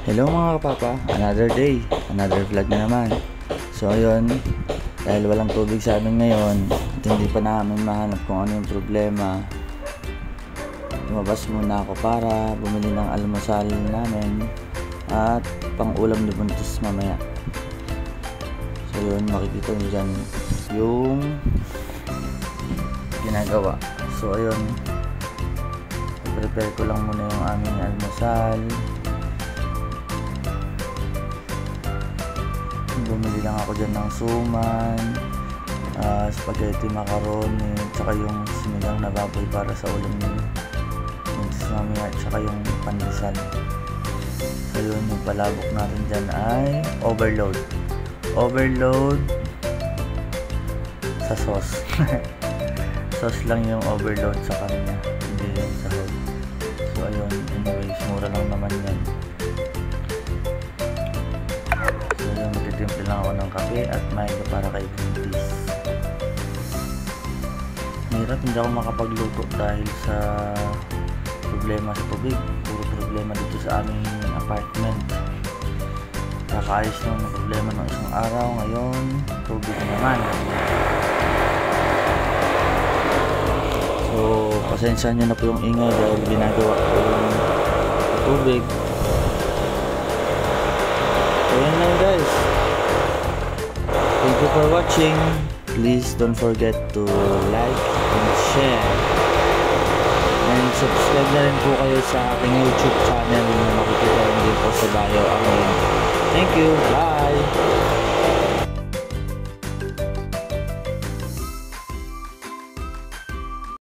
Hello mga kapapa, another day, another vlog na naman. So ayun, dahil walang tubig sa amin ngayon at hindi pa namin mahanap kung ano yung problema, lumabas muna ako para bumili ng almusal namin at pang ulam ni Buntis mamaya. So yun, makikita nyo dyan yung ginagawa. So ayun, prepare ko lang muna yung aming almusal. Bumili lang ako dyan ng suman, spaghetti macaroni, tsaka yung sinigang na baboy para sa ulam ni Buntis mamaya, tsaka yung pandesal. So yun, yung palabok natin dyan ay overload sa sauce. Sauce lang yung overload sa kanya, hindi yung sahog. So ayun, anyways, mura lang naman yan. So yun, magtitimple lang ako ng kape at Milo para kay Buntis. Hirap, hindi ako makapagluto dahil sa problema sa tubig. Puro problema dito sa aming apartment. Kakaayos naman ng problema ng isang araw, ngayon tubig naman. So pasensya nyo na po yung ingay dahil ginagawa ko yung tubig. So yun lang guys, thank you for watching. Please don't forget to like and share, and subscribe na rin po kayo sa aking YouTube channel na makikita rin din po sa bio ang link. Thank you, bye!